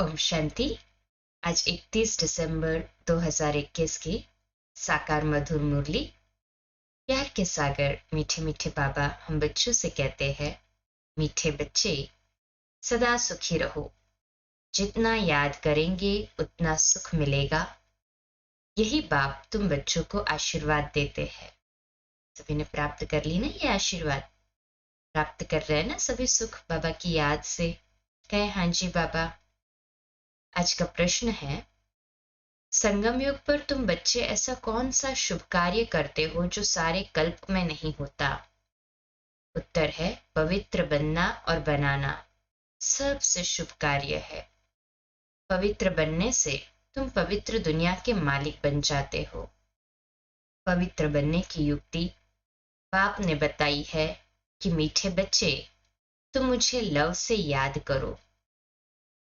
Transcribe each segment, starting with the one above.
ओम शांति। आज 31 दिसंबर 2021 की साकार मधुर मुरली। प्यार के सागर मीठे मीठे बाबा हम बच्चों से कहते हैं, मीठे बच्चे सदा सुखी रहो। जितना याद करेंगे उतना सुख मिलेगा। यही बाप तुम बच्चों को आशीर्वाद देते हैं। सभी ने प्राप्त कर ली ना ये आशीर्वाद? प्राप्त कर रहे हैं ना सभी सुख बाबा की याद से? कहे हाँ जी बाबा। आज का प्रश्न है, संगम युग पर तुम बच्चे ऐसा कौन सा शुभ कार्य करते हो जो सारे कल्प में नहीं होता? उत्तर है, पवित्र बनना और बनाना सबसे शुभ कार्य है। पवित्र बनने से तुम पवित्र दुनिया के मालिक बन जाते हो। पवित्र बनने की युक्ति बाप ने बताई है कि मीठे बच्चे तुम मुझे लव से याद करो,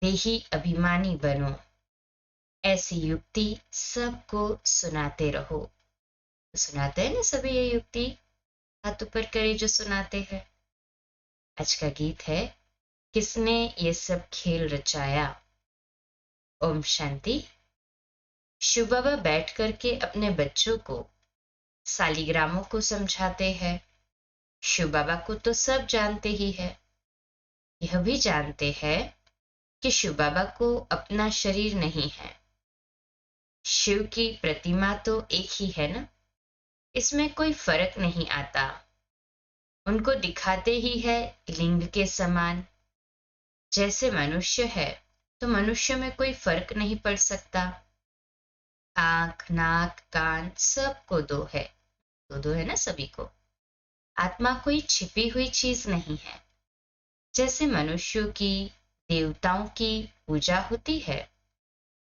देही अभिमानी बनो। ऐसी युक्ति सबको सुनाते रहो। सुनाते हैं ना सभी ये युक्ति? हाथ ऊपर करे जो सुनाते हैं। आज का गीत है, किसने ये सब खेल रचाया। ओम शांति। शिव बाबा बैठ करके अपने बच्चों को सालिग्रामों को समझाते हैं। शिव बाबा को तो सब जानते ही है। यह भी जानते हैं कि शिव बाबा को अपना शरीर नहीं है। शिव की प्रतिमा तो एक ही है ना, इसमें कोई फर्क नहीं आता। उनको दिखाते ही है लिंग के समान। जैसे मनुष्य है तो मनुष्य में कोई फर्क नहीं पड़ सकता। आंख, नाक, कान सबको दो है। दो है ना सभी को। आत्मा कोई छिपी हुई चीज नहीं है। जैसे मनुष्यों की, देवताओं की पूजा होती है,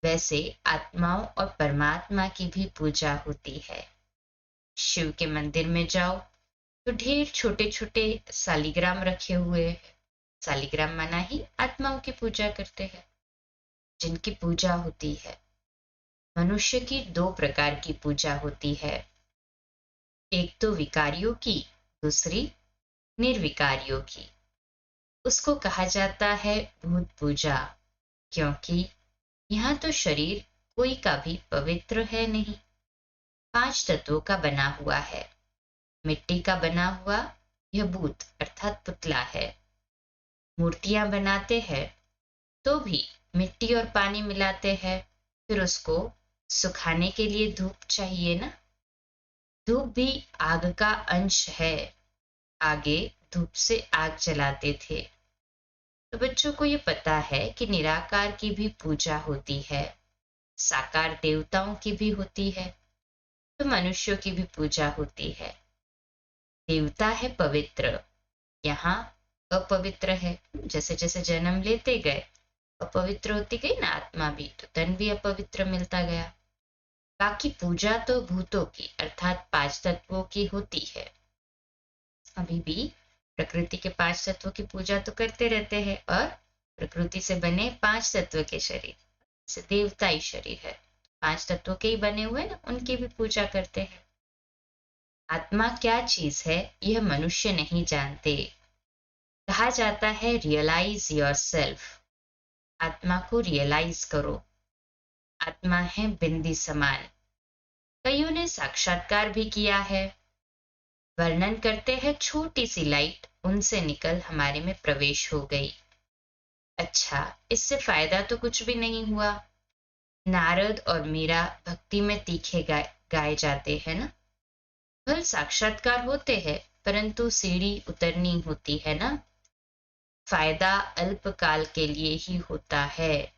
वैसे आत्माओं और परमात्मा की भी पूजा होती है। शिव के मंदिर में जाओ तो ढेर छोटे छोटे सालिग्राम रखे हुए हैं। सालिग्राम माना ही आत्माओं की पूजा करते हैं, जिनकी पूजा होती है। मनुष्य की दो प्रकार की पूजा होती है, एक तो विकारियों की, दूसरी निर्विकारियों की। उसको कहा जाता है भूत पूजा, क्योंकि यहाँ तो शरीर कोई का भी पवित्र है नहीं। 5 तत्वों का बना हुआ है। मिट्टी का बना हुआ यह भूत अर्थात पुतला है। मूर्तियां बनाते हैं तो भी मिट्टी और पानी मिलाते हैं, फिर उसको सुखाने के लिए धूप चाहिए ना। धूप भी आग का अंश है। आगे धूप से आग जलाते थे। तो बच्चों को ये पता है कि निराकार की भी पूजा होती है, साकार देवताओं की भी होती है, तो मनुष्यों की भी पूजा होती है। देवता है पवित्र, यहाँ अपवित्र है। जैसे जैसे जन्म लेते गए अपवित्र होती गई ना आत्मा भी, तो तन भी अपवित्र मिलता गया। बाकी पूजा तो भूतों की अर्थात 5 तत्वों की होती है। अभी भी प्रकृति के 5 तत्वों की पूजा तो करते रहते हैं, और प्रकृति से बने 5 तत्व के शरीर से देवताई शरीर है, 5 तत्वों के ही बने हुए ना, उनकी भी पूजा करते हैं। आत्मा क्या चीज है यह मनुष्य नहीं जानते। कहा जाता है रियलाइज योर सेल्फ। आत्मा को रियलाइज करो। आत्मा है बिंदी समान। कईयों ने साक्षात्कार भी किया है। वर्णन करते हैं, छोटी सी लाइट उनसे निकल हमारे में प्रवेश हो गई। अच्छा, इससे फायदा तो कुछ भी नहीं हुआ। नारद और मीरा भक्ति में तीखे गाए जाते हैं ना। फल साक्षात्कार होते हैं, परंतु सीढ़ी उतरनी होती है ना। फायदा अल्पकाल के लिए ही होता है।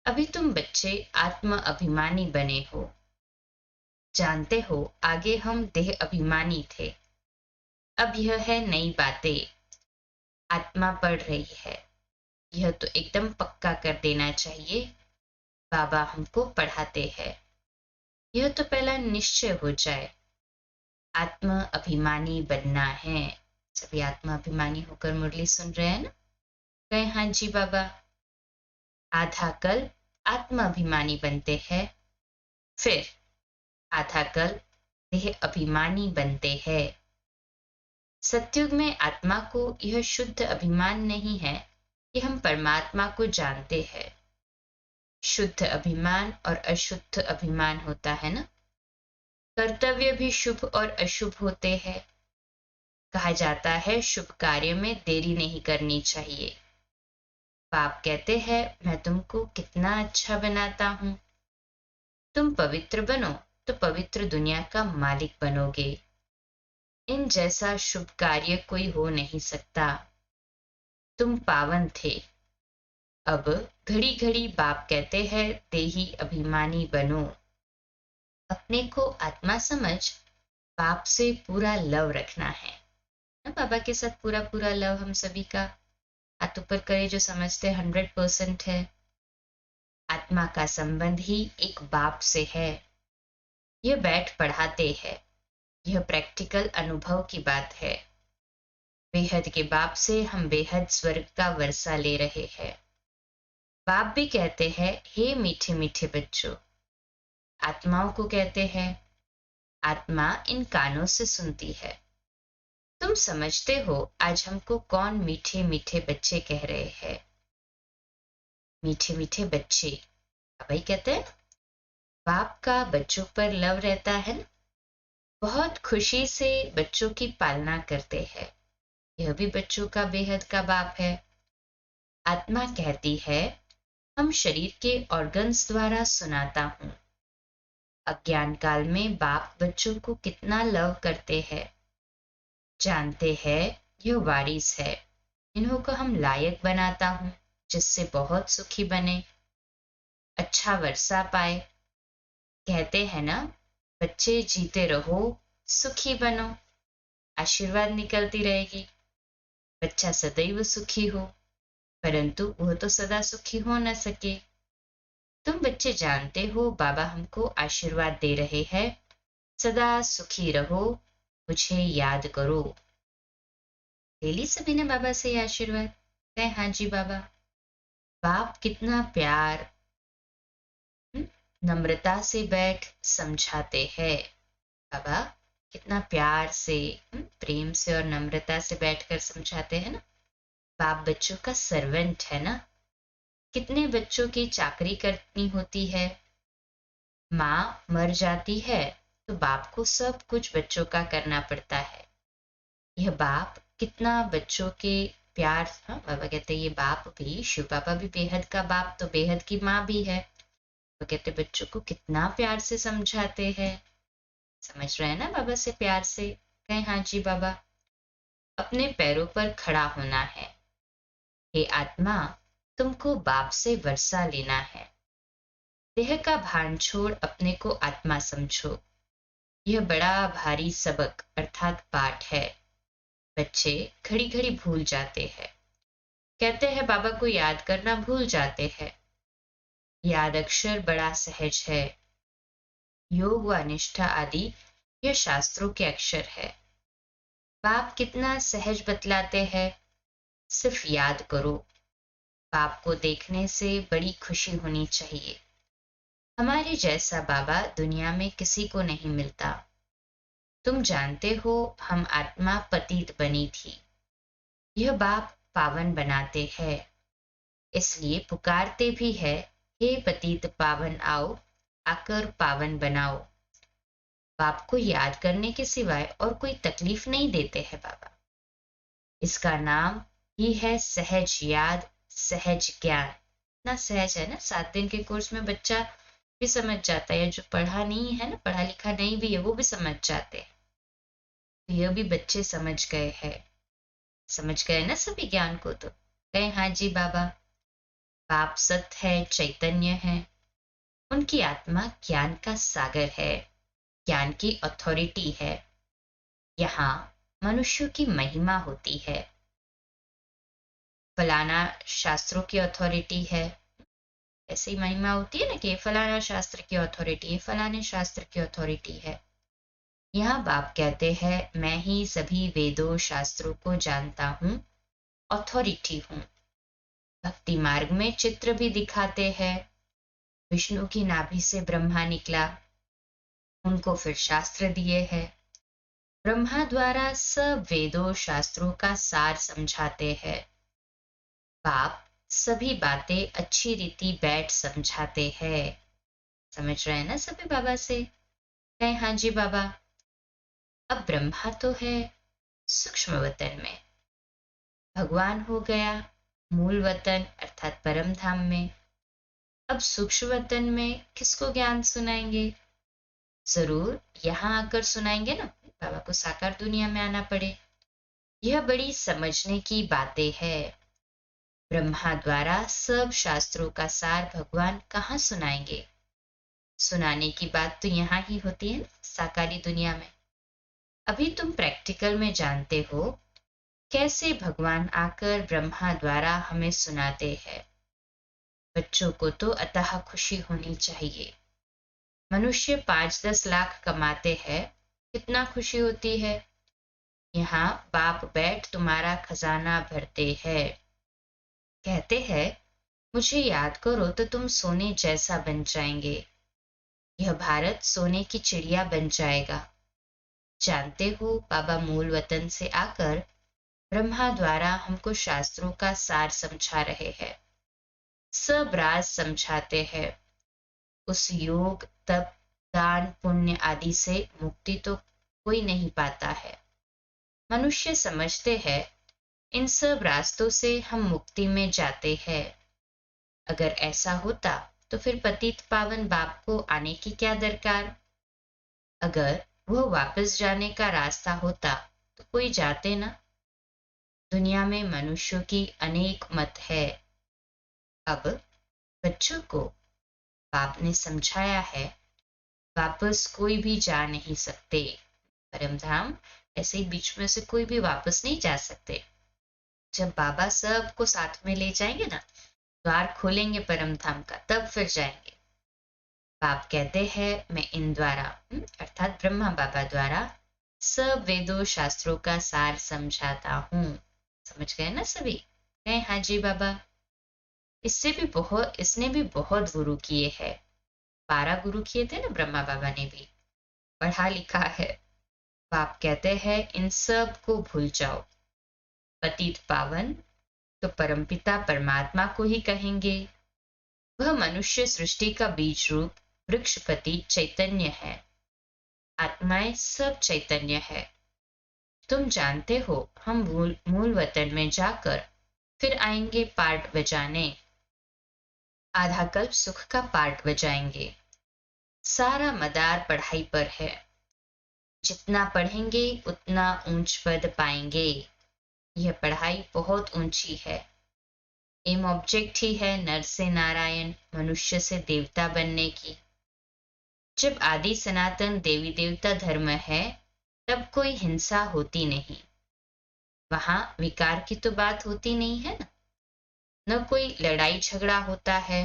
अभी तुम बच्चे आत्म अभिमानी बने हो। जानते हो आगे हम देह अभिमानी थे। अब यह है नई बातें। आत्मा पढ़ रही है, यह तो एकदम पक्का कर देना चाहिए। बाबा हमको पढ़ाते हैं, यह तो पहला निश्चय हो जाए। आत्म अभिमानी बनना है। सभी आत्मा अभिमानी होकर मुरली सुन रहे हैं ना? कहे हाँ जी बाबा। आधा कल आत्म अभिमानी बनते हैं, फिर आधा कल देह अभिमानी बनते हैं। सतयुग में आत्मा को यह शुद्ध अभिमान नहीं है कि हम परमात्मा को जानते हैं। शुद्ध अभिमान और अशुद्ध अभिमान होता है ना। कर्तव्य भी शुभ और अशुभ होते हैं। कहा जाता है शुभ कार्य में देरी नहीं करनी चाहिए। बाप कहते हैं मैं तुमको कितना अच्छा बनाता हूं, तुम पवित्र बनो तो पवित्र दुनिया का मालिक बनोगे। इन जैसा शुभ कार्य कोई हो नहीं सकता। तुम पावन थे। अब घड़ी घड़ी बाप कहते हैं देही अभिमानी बनो। अपने को आत्मा समझ बाप से पूरा लव रखना है ना। बाबा के साथ पूरा पूरा लव हम सभी का। हाथ ऊपर करे जो समझते 100% है। आत्मा का संबंध ही एक बाप से है। यह बैठ पढ़ाते हैं। यह प्रैक्टिकल अनुभव की बात है। बेहद के बाप से हम बेहद स्वर्ग का वर्षा ले रहे हैं। बाप भी कहते हैं हे मीठे मीठे बच्चों। आत्माओं को कहते हैं आत्मा इन कानों से सुनती है। तुम समझते हो आज हमको कौन मीठे मीठे बच्चे कह रहे हैं। मीठे मीठे बच्चे भाई कहते हैं बाप का बच्चों पर लव रहता है ना। बहुत खुशी से बच्चों की पालना करते हैं। यह भी बच्चों का बेहद का बाप है। आत्मा कहती है हम शरीर के ऑर्गन्स द्वारा सुनाता हूं। अज्ञान काल में बाप बच्चों को कितना लव करते हैं। जानते हैं यह वारिस है। इन्हों को हम लायक बनाता हूं जिससे बहुत सुखी बने, अच्छा वर्षा पाए। कहते हैं ना बच्चे जीते रहो सुखी बनो, आशीर्वाद निकलती रहेगी। बच्चा सदैव सुखी हो, परंतु वह तो सदा सुखी हो न सके। तुम बच्चे जानते हो बाबा हमको आशीर्वाद दे रहे हैं सदा सुखी रहो, मुझे याद करो। ले ली सभी ने बाबा से ये आशीर्वाद। कहे हाँ जी बाबा। बाप कितना प्यार नम्रता से बैठ समझाते हैं। बाबा कितना प्यार से प्रेम से और नम्रता से बैठकर समझाते हैं ना। बाप बच्चों का सर्वेंट है ना। कितने बच्चों की चाकरी करनी होती है। माँ मर जाती है तो बाप को सब कुछ बच्चों का करना पड़ता है। यह बाप कितना बच्चों के प्यार। हाँ बाबा कहते ये बाप भी, शिव बाबा भी बेहद का बाप तो बेहद की माँ भी है। वो कहते बच्चों को कितना प्यार से समझाते हैं। समझ रहे हैं ना बाबा से प्यार से। कहें हाँ जी बाबा। अपने पैरों पर खड़ा होना है। हे आत्मा तुमको बाप से वर्षा लेना है। देह का भान छोड़ अपने को आत्मा समझो। यह बड़ा भारी सबक अर्थात पाठ है। बच्चे घड़ी घड़ी भूल जाते हैं। कहते हैं बाबा को याद करना भूल जाते हैं। याद अक्षर बड़ा सहज है। योग व निष्ठा आदि यह शास्त्रों के अक्षर है। बाप कितना सहज बतलाते हैं। सिर्फ याद करो। बाप को देखने से बड़ी खुशी होनी चाहिए। हमारे जैसा बाबा दुनिया में किसी को नहीं मिलता। तुम जानते हो हम आत्मा पतित बनी थी। यह बाप पावन बनाते हैं। इसलिए पुकारते भी है हे पतित पावन आओ, आकर पावन बनाओ। बाप को याद करने के सिवाय और कोई तकलीफ नहीं देते हैं बाबा। इसका नाम ही है सहज याद, सहज ज्ञान। ना सहज है ना, 7 दिन के कोर्स में बच्चा भी समझ जाता है। जो पढ़ा नहीं है ना, पढ़ा लिखा नहीं भी है, वो भी समझ जाते हैं। तो यह भी बच्चे समझ गए हैं। समझ गए ना सभी ज्ञान को। तो कहे हाँ जी बाबा। बाप सत्य है, चैतन्य है। उनकी आत्मा ज्ञान का सागर है, ज्ञान की अथॉरिटी है। यहाँ मनुष्यों की महिमा होती है। फलाना शास्त्रों की अथॉरिटी है, ऐसी महिमा होती है ना कि फलाना शास्त्र की अथॉरिटी है, फलाने शास्त्र की अथॉरिटी है। यहाँ बाप कहते हैं मैं ही सभी वेदों शास्त्रों को जानता हूँ, अथॉरिटी हूँ। भक्ति मार्ग में चित्र भी दिखाते हैं। विष्णु की नाभि से ब्रह्मा निकला, उनको फिर शास्त्र दिए हैं। ब्रह्मा द्वारा सब वेदों शास्त्रों का सार समझाते हैं। बाप सभी बातें अच्छी रीति बैठ समझाते हैं। समझ रहे हैं ना सभी बाबा से? कहें हाँ जी बाबा। अब ब्रह्मा तो है सूक्ष्म वतन में, भगवान हो गया मूल वतन अर्थात परम धाम में। अब सूक्ष्म वतन में किसको ज्ञान सुनाएंगे? जरूर यहाँ आकर सुनाएंगे ना, बाबा को साकार दुनिया में आना पड़े। यह बड़ी समझने की बातें है। ब्रह्मा द्वारा सब शास्त्रों का सार भगवान कहाँ सुनाएंगे? सुनाने की बात तो यहाँ ही होती है ना, साकारी दुनिया में। अभी तुम प्रैक्टिकल में जानते हो कैसे भगवान आकर ब्रह्मा द्वारा हमें सुनाते हैं। बच्चों को तो अतः खुशी होनी चाहिए। मनुष्य 5-10 लाख कमाते हैं, कितना खुशी होती है। यहाँ बाप बैठ तुम्हारा खजाना भरते हैं। कहते हैं मुझे याद करो तो तुम सोने जैसा बन जाएंगे। यह भारत सोने की चिड़िया बन जाएगा। जानते हो बाबा मूल वतन से आकर ब्रह्मा द्वारा हमको शास्त्रों का सार समझा रहे हैं, सब राज समझाते हैं। उस योग तप दान पुण्य आदि से मुक्ति तो कोई नहीं पाता है। मनुष्य समझते हैं इन सब रास्तों से हम मुक्ति में जाते हैं। अगर ऐसा होता तो फिर पतित पावन बाप को आने की क्या दरकार? अगर वह वापस जाने का रास्ता होता तो कोई जाते ना। दुनिया में मनुष्यों की अनेक मत है। अब बच्चों को बाप ने समझाया है वापस कोई भी जा नहीं सकते। परमधाम ऐसे ही बीच में से कोई भी वापस नहीं जा सकते। जब बाबा सबको साथ में ले जाएंगे ना, द्वार खोलेंगे परमधाम का, तब फिर जाएंगे। बाप कहते हैं मैं इन द्वारा अर्थात ब्रह्मा बाबा द्वारा सब वेदों शास्त्रों का सार समझाता हूँ। समझ गए ना सभी? कहें हाँ जी बाबा। इसने भी बहुत गुरु किए हैं। 12 गुरु किए थे ना ब्रह्मा बाबा ने भी, पढ़ा लिखा है। बाप कहते हैं इन सब को भूल जाओ। पतित पावन तो परमपिता परमात्मा को ही कहेंगे। वह मनुष्य सृष्टि का बीज रूप वृक्षपति चैतन्य है। आत्माएं सब चैतन्य है। तुम जानते हो हम मूल वतन में जाकर फिर आएंगे पार्ट बजाने। आधा कल्प सुख का पार्ट बजाएंगे। सारा मदार पढ़ाई पर है। जितना पढ़ेंगे उतना ऊंच पद पाएंगे। यह पढ़ाई बहुत ऊंची है। एम ऑब्जेक्ट ही है नर से नारायण मनुष्य से देवता बनने की। जब आदि सनातन देवी देवता धर्म है तब कोई हिंसा होती नहीं। वहां विकार की तो बात होती नहीं है ना, न कोई लड़ाई झगड़ा होता है।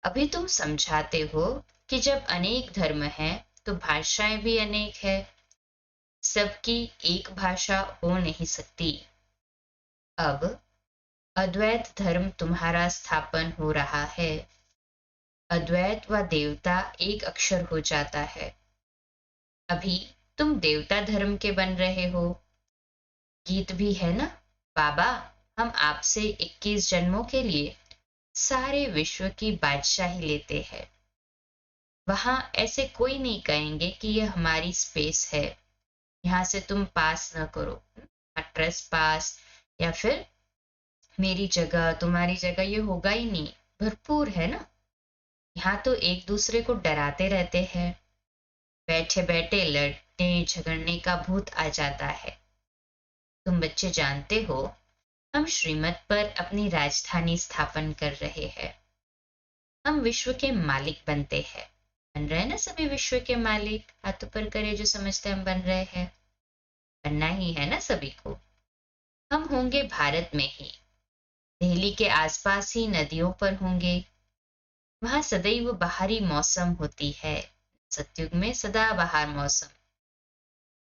अभी तुम समझाते हो कि जब अनेक धर्म है तो भाषाएं भी अनेक है। सबकी एक भाषा हो नहीं सकती। अब अद्वैत धर्म तुम्हारा स्थापन हो रहा है। अद्वैत व देवता एक अक्षर हो जाता है। अभी तुम देवता धर्म के बन रहे हो। गीत भी है ना, बाबा हम आपसे 21 जन्मों के लिए सारे विश्व की बादशाही लेते हैं। वहां ऐसे कोई नहीं कहेंगे कि यह हमारी स्पेस है, यहाँ से तुम पास न करो। ट्रेस पास या फिर मेरी जगह तुम्हारी जगह, ये होगा ही नहीं। भरपूर है ना। यहाँ तो एक दूसरे को डराते रहते हैं। बैठे बैठे लड़ने झगड़ने का भूत आ जाता है। तुम बच्चे जानते हो हम श्रीमत पर अपनी राजधानी स्थापन कर रहे हैं। हम विश्व के मालिक बनते हैं। बन रहे हैं ना सभी विश्व के मालिक? हाथों पर करे जो समझते हम बन रहे हैं। बनना ही है ना सभी को। हम होंगे भारत में ही, दिल्ली के आसपास ही नदियों पर होंगे। वहां सदैव बाहरी मौसम होती है। सतयुग में सदा बाहर मौसम।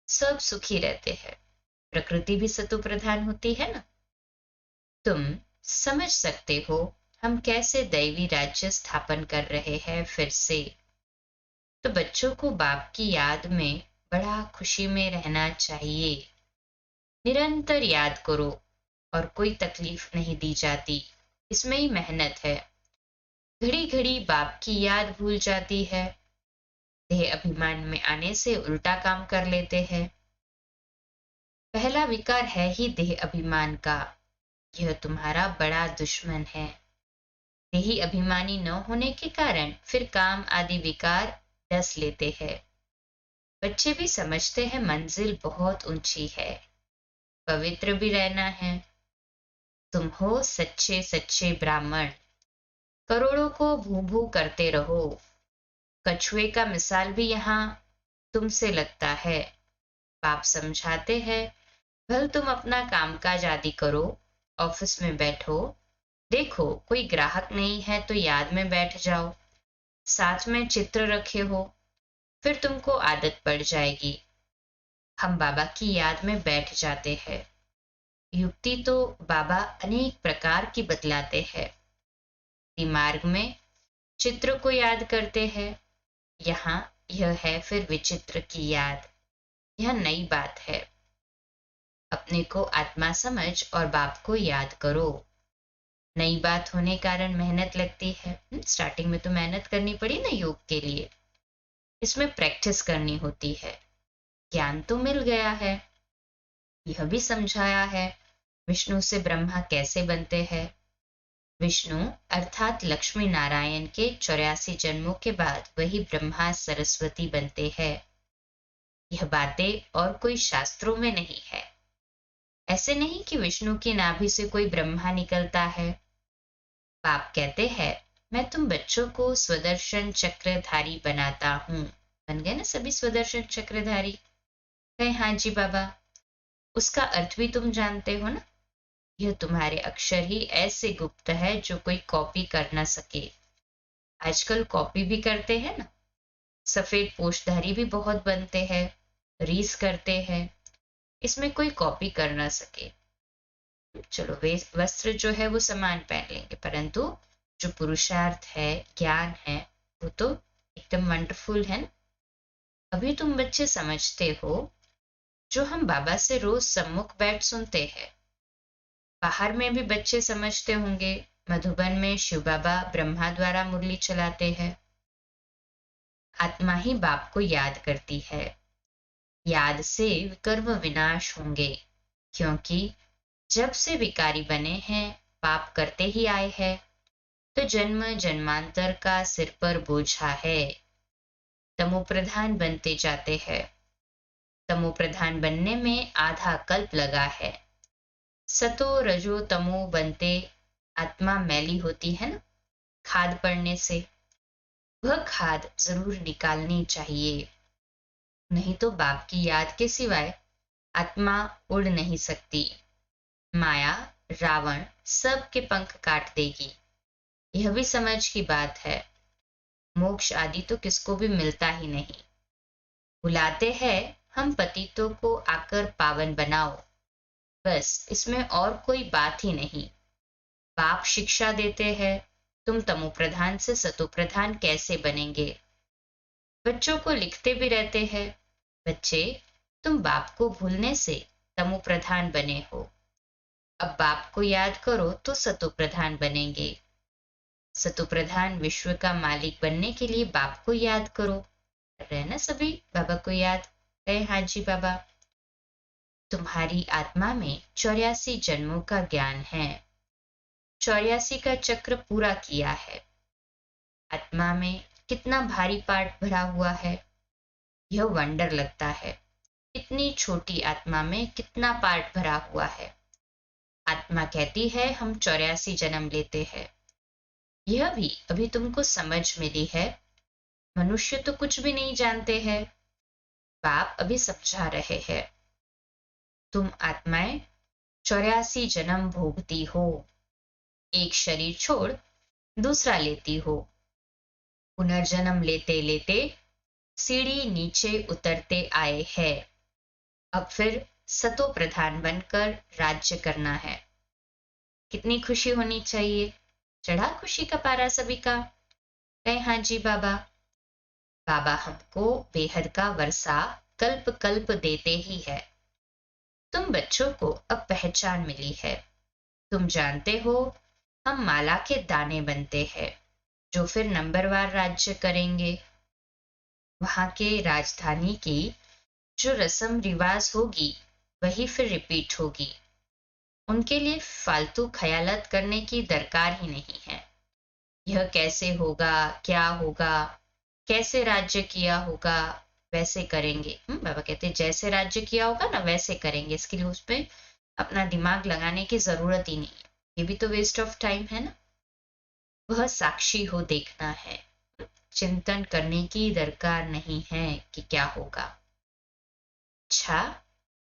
सब सुखी रहते हैं। प्रकृति भी सतु प्रधान होती है ना। तुम समझ सकते हो हम कैसे दैवी राज्य स्थापन कर रहे हैं फिर से। तो बच्चों को बाप की याद में बड़ा खुशी में रहना चाहिए। निरंतर याद करो और कोई तकलीफ नहीं दी जाती। इसमें ही मेहनत है। घड़ी घड़ी बाप की याद भूल जाती है। देह अभिमान में आने से उल्टा काम कर लेते हैं। पहला विकार है ही देह अभिमान का। यह तुम्हारा बड़ा दुश्मन है। देही अभिमानी न होने के कारण फिर काम आदि विकार डस लेते हैं। बच्चे भी समझते हैं मंजिल बहुत ऊंची है, पवित्र भी रहना है। तुम हो सच्चे सच्चे ब्राह्मण, करोड़ों को भू भू करते रहो। कछुए का मिसाल भी यहाँ तुमसे लगता है। बाप समझाते हैं, भल तुम अपना कामकाज आदि करो, ऑफिस में बैठो, देखो कोई ग्राहक नहीं है तो याद में बैठ जाओ। साथ में चित्र रखे हो, फिर तुमको आदत पड़ जाएगी। हम बाबा की याद में बैठ जाते हैं। युक्ति तो बाबा अनेक प्रकार की बतलाते हैं। दिमाग में चित्र को याद करते हैं। यहाँ यह है फिर विचित्र की याद। यह नई बात है। अपने को आत्मा समझ और बाप को याद करो। नई बात होने कारण मेहनत लगती है। स्टार्टिंग में तो मेहनत करनी पड़ी ना योग के लिए। इसमें प्रैक्टिस करनी होती है। ज्ञान तो मिल गया है, यह भी समझाया है विष्णु से ब्रह्मा कैसे बनते हैं। विष्णु अर्थात लक्ष्मी नारायण के 84 जन्मों के बाद वही ब्रह्मा सरस्वती बनते हैं। यह बातें और कोई शास्त्रों में नहीं है। ऐसे नहीं कि विष्णु की नाभि से कोई ब्रह्मा निकलता है। बाप कहते हैं, मैं तुम बच्चों को स्वदर्शन चक्रधारी बनाता हूँ। बन गए ना सभी स्वदर्शन चक्रधारी? कहे हाँ जी बाबा। उसका अर्थ भी तुम जानते हो ना। यह तुम्हारे अक्षर ही ऐसे गुप्त है जो कोई कॉपी कर ना सके। आजकल कॉपी भी करते हैं ना। सफेद पोशधारी भी बहुत बनते हैं, रीस करते हैं। इसमें कोई कॉपी कर ना सके। चलो वे वस्त्र जो है वो समान पहन लेंगे, परंतु जो पुरुषार्थ है, ज्ञान है, वो तो एकदम वंडरफुल है ना। अभी तुम बच्चे समझते हो जो हम बाबा से रोज सम्मुख बैठ सुनते हैं। बाहर में भी बच्चे समझते होंगे। मधुबन में शिव बाबा ब्रह्मा द्वारा मुरली चलाते हैं। आत्मा ही बाप को याद करती है। याद से कर्म विनाश होंगे, क्योंकि जब से विकारी बने हैं पाप करते ही आए हैं। तो जन्म जन्मांतर का सिर पर बोझा है। तमो प्रधान बनते जाते हैं। तमो प्रधान बनने में आधा कल्प लगा है। सतो रजो तमो बनते आत्मा मैली होती है ना, खाद पड़ने से। वह खाद जरूर निकालनी चाहिए, नहीं तो बाप की याद के सिवाय आत्मा उड़ नहीं सकती। माया रावण सब के पंख काट देगी। यह भी समझ की बात है। मोक्ष आदि तो किसको भी मिलता ही नहीं। बुलाते हैं हम पतितों को आकर पावन बनाओ, बस इसमें और कोई बात ही नहीं। बाप शिक्षा देते हैं, तुम तमो प्रधान से सतो प्रधान कैसे बनेंगे। बच्चों को लिखते भी रहते हैं, बच्चे तुम बाप को भूलने से तमो प्रधान बने हो। अब बाप को याद करो तो सतो प्रधान बनेंगे। सतो प्रधान विश्व का मालिक बनने के लिए बाप को याद करो। रहना सभी बाबा को याद। कहे हाँ जी बाबा। तुम्हारी आत्मा में 84 जन्मों का ज्ञान है। 84 का चक्र पूरा किया है। आत्मा में कितना भारी पाठ भरा हुआ है, यह वंडर लगता है। इतनी छोटी आत्मा में कितना पाठ भरा हुआ है। आत्मा कहती है हम 84 जन्म लेते हैं। यह भी अभी तुमको समझ मिली है। मनुष्य तो कुछ भी नहीं जानते हैं। बाप अभी समझा रहे हैं। तुम आत्माएं 84 जन्म भोगती हो। एक शरीर छोड़ दूसरा लेती हो। पुनर्जन्म लेते लेते सीढ़ी नीचे उतरते आए हैं। अब फिर सतो प्रधान बनकर राज्य करना है। कितनी खुशी होनी चाहिए। चढ़ा खुशी का पारा सभी का। कहे हाँ जी बाबा। बाबा हमको बेहद का वर्षा कल्प कल्प देते ही है। तुम बच्चों को अब पहचान मिली है। तुम जानते हो हम माला के दाने बनते हैं जो फिर नंबरवार राज्य करेंगे। वहां के राजधानी की जो रस्म रिवाज होगी वही फिर रिपीट होगी। उनके लिए फालतू ख्यालात करने की दरकार ही नहीं है। यह कैसे होगा, क्या होगा, कैसे राज्य किया होगा, वैसे करेंगे। बाबा कहते हैं जैसे राज्य किया होगा ना वैसे करेंगे, इसके लिए उस पर अपना दिमाग लगाने की जरूरत ही नहीं है। ये भी तो वेस्ट ऑफ टाइम है ना। वह साक्षी हो देखना है, चिंतन करने की दरकार नहीं है कि क्या होगा। अच्छा,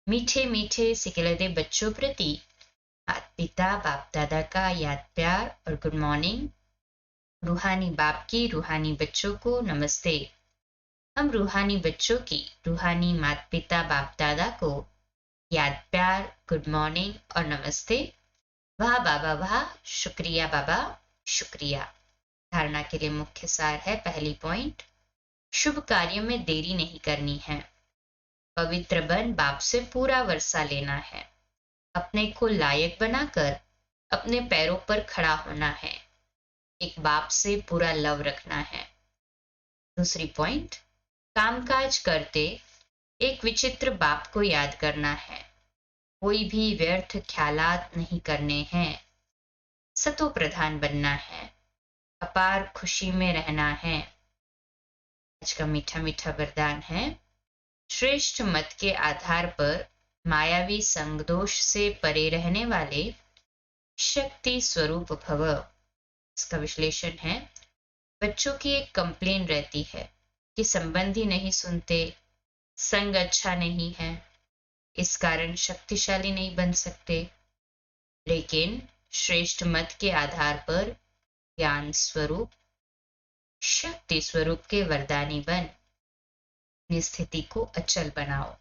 मीठे मीठे सिकलते बच्चों प्रति माता पिता बाप दादा का याद प्यार और गुड मॉर्निंग। रूहानी बाप की रूहानी बच्चों को नमस्ते। हम रूहानी बच्चों की रूहानी माता पिता बाप दादा को याद प्यार, गुड मॉर्निंग और नमस्ते। वाह बाबा वाह, शुक्रिया बाबा, शुक्रिया। धारणा के लिए मुख्य सार है, पहली पॉइंट, शुभ कार्य में देरी नहीं करनी है। पवित्र बन बाप से पूरा वर्षा लेना है। अपने को लायक बनाकर अपने पैरों पर खड़ा होना है। एक बाप से पूरा लव रखना है। दूसरी पॉइंट, कामकाज करते एक विचित्र बाप को याद करना है। कोई भी व्यर्थ ख्यालात नहीं करने हैं। सतो प्रधान बनना है। अपार खुशी में रहना है। आज का मीठा मीठा वरदान है, श्रेष्ठ मत के आधार पर मायावी संगदोष से परे रहने वाले शक्ति स्वरूप भव। इसका विश्लेषण है, बच्चों की एक कंप्लेन रहती है कि संबंधी नहीं सुनते, संग अच्छा नहीं है, इस कारण शक्तिशाली नहीं बन सकते। लेकिन श्रेष्ठ मत के आधार पर ज्ञान स्वरूप शक्ति स्वरूप के वरदानी बन अपनी स्थिति को अचल बनाओ।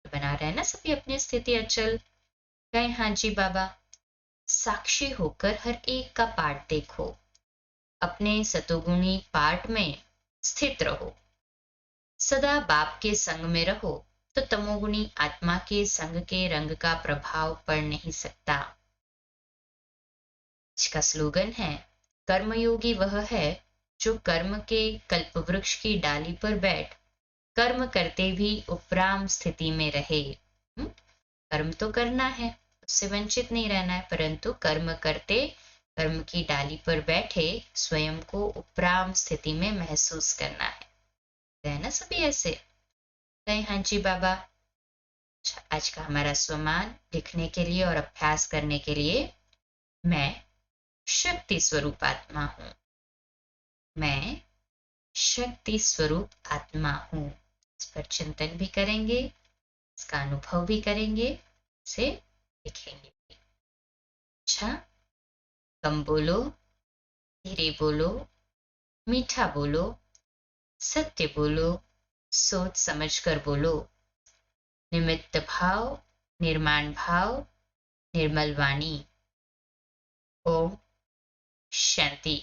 बना रहे ना सभी अपनी स्थिति अचल। कहे हाँ जी बाबा। साक्षी होकर हर एक का पाठ देखो, अपने सतोगुणी पाठ में स्थित रहो। सदा बाप के संग में रहो तो तमोगुणी आत्मा के संग के रंग का प्रभाव पड़ नहीं सकता। इसका स्लोगन है, कर्मयोगी वह है जो कर्म के कल्प वृक्ष की डाली पर बैठ कर्म करते भी उपराम स्थिति में रहे। कर्म तो करना है, उससे वंचित नहीं रहना है, परंतु कर्म करते कर्म की डाली पर बैठे स्वयं को उपराम स्थिति में महसूस करना है ना सभी ऐसे। कहे हाँ जी बाबा। अच्छा, आज का हमारा स्वमान लिखने के लिए और अभ्यास करने के लिए, मैं शक्ति स्वरूप आत्मा हूं। मैं शक्ति स्वरूप आत्मा हूं। इस पर चिंतन भी करेंगे, इसका अनुभव भी करेंगे, इसे लिखेंगे भी। अच्छा, कम बोलो, धीरे बोलो, मीठा बोलो, सत्य बोलो, सोच समझ कर बोलो। निमित्त भाव, निर्माण भाव, निर्मल वाणी। ओम शांति।